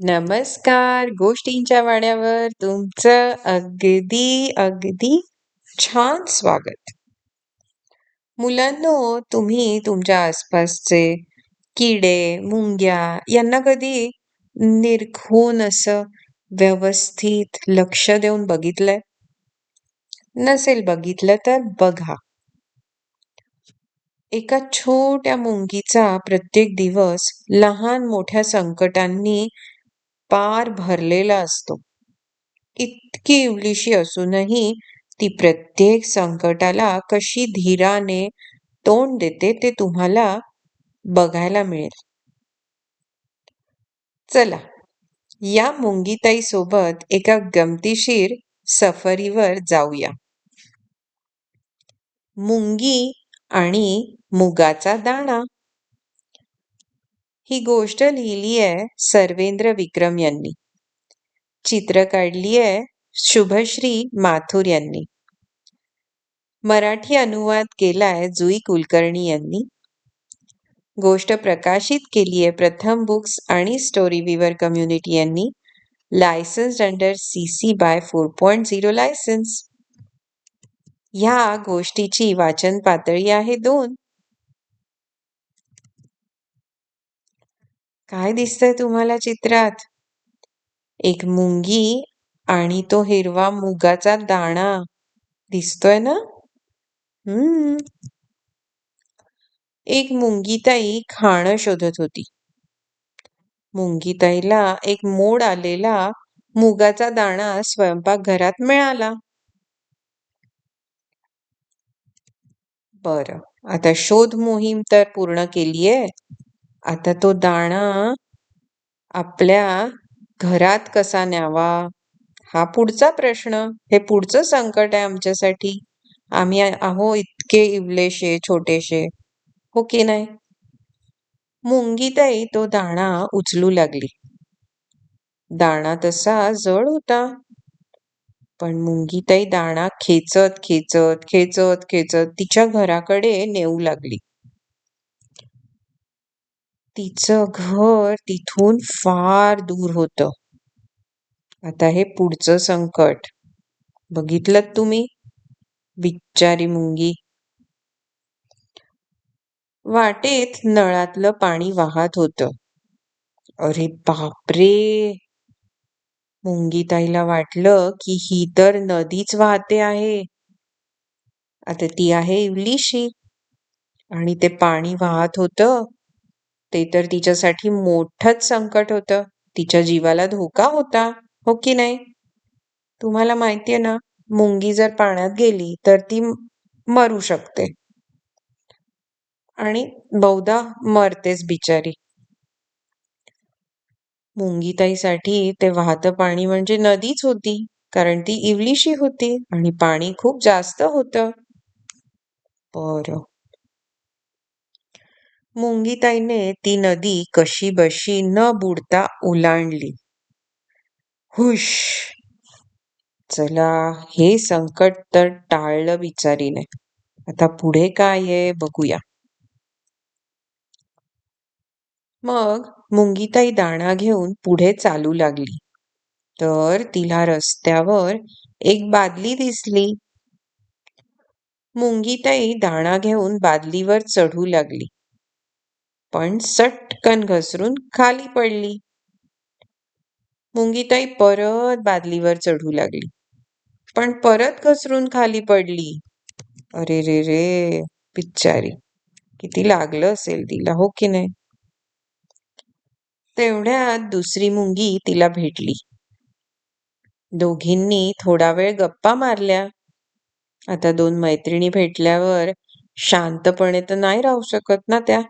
नमस्कार. गोष्टींच्या वाड्यावर तुमचं अगदी अगदी छान स्वागत. मुलांनो, तुम्ही तुमच्या आसपासचे किडे, मुंग्या यांना कधी निरखून असं व्यवस्थित लक्ष देऊन बघितलंय? नसेल बघितलं तर बघा. एका छोट्या मुंगीचा प्रत्येक दिवस लहान मोठ्या संकटांनी पार भरलेला असतो. इतकी इवलीशी असूनही ती प्रत्येक संकटाला कशी धीराने तोंड देते ते तुम्हाला बघायला मिळेल. चला, या मुंगीताई सोबत एका गमतीशीर सफरीवर जाऊया. मुंगी आणि मुगाचा दाणा. ही गोष्ट लिहिली आहे सर्वेंद्र विक्रम यांनी. चित्र काढली आहे शुभश्री माथुर यांनी. मराठी अनुवाद केलाय जुई कुलकर्णी यांनी. गोष्ट प्रकाशित केली आहे प्रथम बुक्स आणि स्टोरी विवर कम्युनिटी यांनी. लायसन्स्ड अंडर CC बाय 4.0 लायसन्स. ह्या गोष्टीची वाचन पातळी आहे 2. काय दिसतंय तुम्हाला चित्रात? एक मुंगी आणि तो हिरवा मुगाचा दाणा दिसतोय ना? एक मुंगीताई खाणं शोधत होती. मुंगीताईला एक मोड आलेला मुगाचा दाणा स्वयंपाकघरात मिळाला. बरं, आता शोध मोहीम तर पूर्ण केलीये. आता तो दाणा आपल्या घरात कसा न्यावा हा पुढचा प्रश्न. हे पुढचं संकट आहे आमच्यासाठी. आम्ही आहो इतके इवलेशे छोटेशे, हो की नाही? मुंगीताई तो दाणा उचलू लागली. दाणा तसा जड होता, पण मुंगीताई दाणा खेचत खेचत खेचत खेचत तिच्या घराकडे नेऊ लागली. तिचं घर तिथून फार दूर होतं. आता हे पुढचं संकट. बघितलं तुम्ही? बिचारी मुंगी. वाटेत नळातलं पाणी वाहत होतं. अरे बापरे! मुंगीताईला वाटलं की ही तर नदीच वाहते आहे. आता ती आहे इवलीशी आणि ते पाणी वाहत होतं ते तर तिच्यासाठी मोठंच संकट होतं. तिच्या जीवाला धोका होता, हो की नाही? तुम्हाला माहितीये ना, मुंगी जर पाण्यात गेली तर ती मरू शकते आणि बहुधा मरतेच बिचारी. मुंगीताईसाठी ते वाहतं पाणी म्हणजे नदीच होती, कारण ती इवलीशी होती आणि पाणी खूप जास्त होतं. बरं, मुंगीताईने ती नदी कशी बशी न बुडता ओलांडली. हुश! चला, हे संकट तर टाळलं बिचारीने. आता पुढे काय आहे बघूया. मग मुंगीताई दाणा घेऊन पुढे चालू लागली. तर तिला रस्त्यावर एक बादली दिसली. मुंगीताई दाणा घेऊन बादलीवर चढू लागली, पण सटकन घसरून खाली पडली. मुंगीताई परत बादलीवर चढू लागली, पण परत घसरून खाली पडली. अरे रे रे, बिचारी. किती लागलं असेल तिला, हो की नाही? तेवढ्यात दुसरी मुंगी तिला भेटली. दोघींनी थोडा वेळ गप्पा मारल्या. आता 2 मैत्रिणी भेटल्यावर शांतपणे तर नाही राहू शकत ना त्या.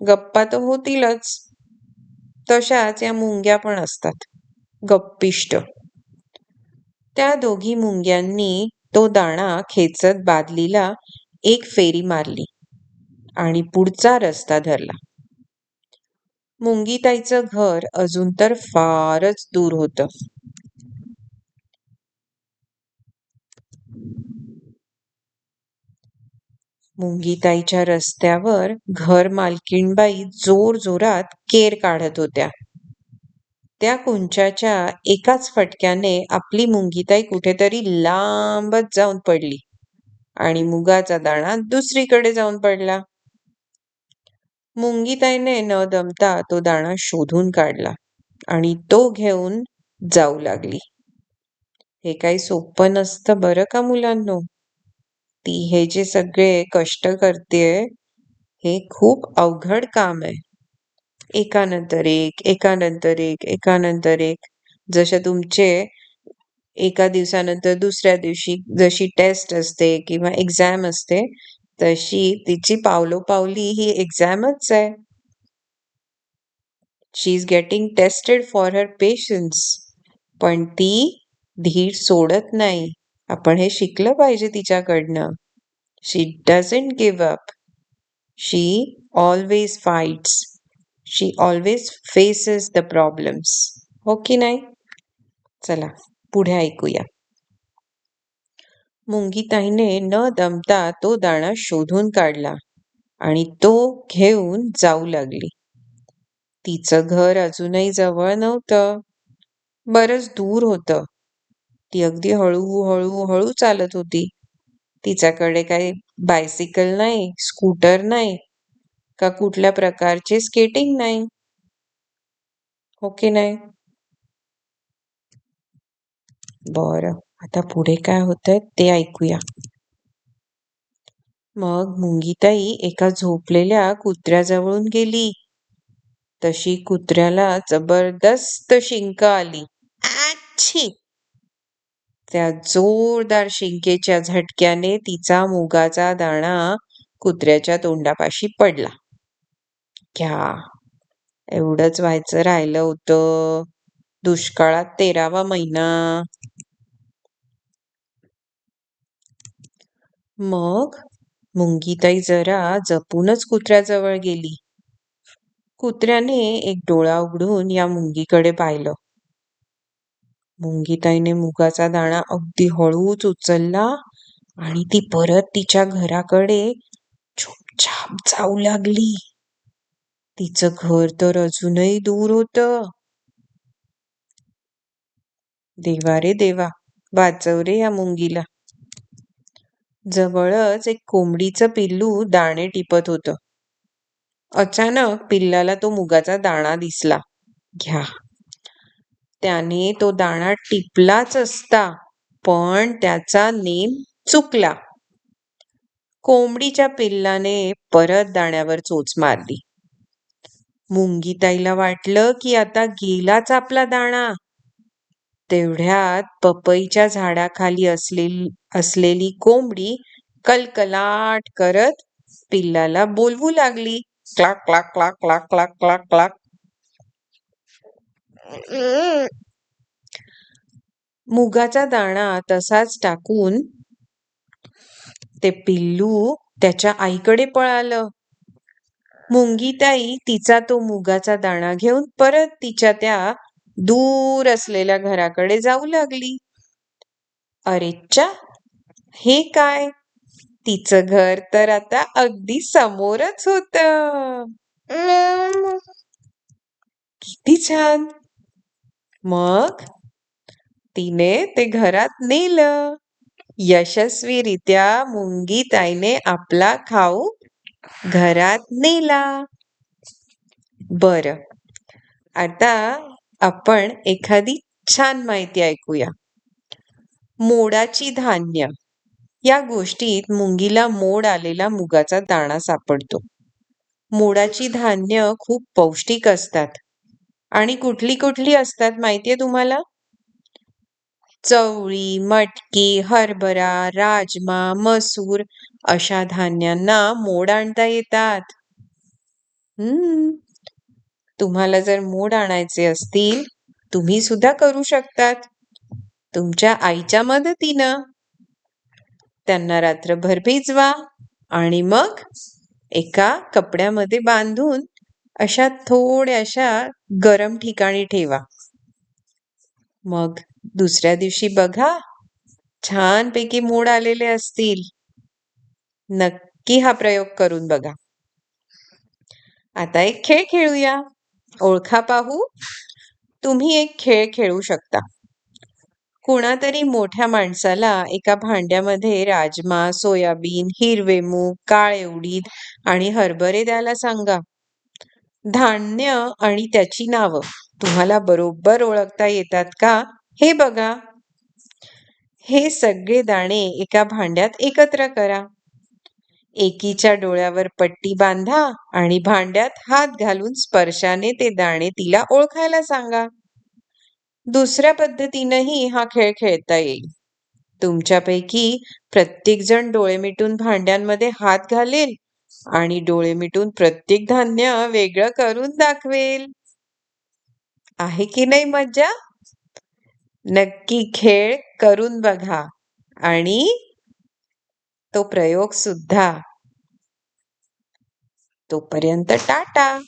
गप्पा तर होतीलच. तशाच या मुंग्या पण असतात, गप्पिष्ट. त्या दोघी मुंग्यांनी तो दाणा खेचत बादलीला एक फेरी मारली आणि पुढचा रस्ता धरला. मुंगीताईचं घर अजून तर फारच दूर होतं. मुंगीताईच्या रस्त्यावर घर मालकीणबाई जोर जोरात केर काढत होत्या. त्या कुंचाच्या एकाच फटक्याने आपली मुंगीताई कुठेतरी लांबच जाऊन पडली आणि मुगाचा दाणा दुसरीकडे जाऊन पडला. मुंगीताईने न दमता तो दाणा शोधून काढला आणि तो घेऊन जाऊ लागली. हे काही सोपं नसतं बरं का मुलांनो. ती हे जे सगळे कष्ट करतेय हे खूप अवघड काम आहे. एकानंतर एक, एकानंतर एक, एकानंतर एक. जसे तुमचे एका दिवसानंतर दुसऱ्या दिवशी जशी टेस्ट असते किंवा एक्झाम असते, तशी तिची पावलोपावली ही एक्झामच आहे. She is getting tested for her patience. पण ती धीर सोडत नाही. आपण हे शिकलं पाहिजे तिच्याकडनं. She doesn't give up. She always fights. She always faces the problems. हो की नाही? चला पुढे ऐकूया. मुंगीताईने न दमता तो दाणा शोधून काढला आणि तो घेऊन जाऊ लागली. तिचं घर अजूनही जवळ नव्हतं, बरंच दूर होतं. ती अगदी हळू चालत होती. तिच्याकडे काही बायसिकल नाही, स्कूटर नाही, का कुठल्या प्रकारचे स्केटिंग नाही. हो की नाही? बरं, आता पुढे काय होतंय ते ऐकूया. मग मुंगीताई एका झोपलेल्या कुत्र्याजवळून गेली. तशी कुत्र्याला जबरदस्त शिंक आली. आच्छी! त्या जोरदार शिंकेच्या झटक्याने तिचा मुगाचा दाणा कुत्र्याच्या तोंडापाशी पडला. घ्या, एवढंच व्हायचं राहिलं होतं. दुष्काळात 13वा महिना. मग मुंगीताई जरा जपूनच कुत्र्याजवळ गेली. कुत्र्याने एक डोळा उघडून या मुंगीकडे पाहिलं. मुंगीताईने मुगाचा दाणा अगदी हळूच उचलला आणि ती परत तिच्या घराकडे चुपचाप जाऊ लागली. तिचं घर तर अजूनही दूर होतं. देवा रे देवा, वाचव रे या मुंगीला. जवळच एक कोंबडीचं पिल्लू दाणे टिपत होतं. अचानक पिल्लाला तो मुगाचा दाणा दिसला. घ्या, त्याने तो दाणा टिपलाच असता, पण त्याचा नेम चुकला. कोंबडीच्या पिल्लाने परत दाण्यावर चोच मारली. मुंगीताईला वाटलं की आता गेलाच आपला दाणा. तेवढ्यात पपईच्या झाडाखाली असलेली कोंबडी कलकलाट करत पिल्लाला बोलवू लागली. क्लाक क्लाक क्लाक क्लाक क्लाक क्लाक क्लाक. मुगाचा दाणा तसाच टाकून ते पिल्लू त्याच्या आईकडे पळालं. मुंगीताई तिचा तो मुगाचा दाणा घेऊन परत तिच्या त्या दूर असलेल्या घराकडे जाऊ लागली. अरेच्चा, हे काय? तिचं घर तर आता अगदी समोरच होतं. किती छान! मग तिने ते घरात नेलं. यशस्वीरित्या मुंगीताईने आपला खाऊ घरात नेला. बरं, आता आपण एखादी छान माहिती ऐकूया. मोडाची धान्य या गोष्टीत मुंगीला मोड आलेला मुगाचा दाणा सापडतो. मोडाची धान्य खूप पौष्टिक असतात. आणि कुठली कुठली असतात माहितीये तुम्हाला? चवळी, मटकी, हरभरा, राजमा, मसूर अशा धान्यांना मोड आणता येतात. तुम्हाला जर मोड आणायचे असतील, तुम्ही सुद्धा करू शकतात. तुमच्या आईच्या मदतीनं. त्यांना रात्रभर भिजवा आणि मग एका कपड्यामध्ये बांधून अशा थोड्याशा गरम ठिकाणी ठेवा. मग दुसऱ्या दिवशी बघा, छानपैकी मोड आलेले असतील. नक्की हा प्रयोग करून बघा. आता एक खेळ खेळूया. ओळखा पाहू. तुम्ही एक खेळ खेळू शकता. कुणातरी मोठ्या माणसाला एका भांड्यामध्ये राजमा, सोयाबीन, हिरवे मूग, काळे उडीद आणि हरभरे द्यायला सांगा. धान्य आणि त्याची नावं तुम्हाला बरोबर ओळखता येतात का हे बघा. हे सगळे दाणे एका भांड्यात एकत्र करा. एकीच्या डोळ्यावर पट्टी बांधा आणि भांड्यात हात घालून स्पर्शाने ते दाणे तिला ओळखायला सांगा. दुसऱ्या पद्धतीनंही हा खेळ खेळता येईल. तुमच्यापैकी प्रत्येक जण डोळे मिटून भांड्यांमध्ये हात घालेल आणि डोळे मिटून प्रत्येक धान्य वेगळं करून दाखवेल. आहे की नाही मज्जा? नक्की खेळ करून बघा आणि तो प्रयोग सुद्धा. तोपर्यंत टाटा.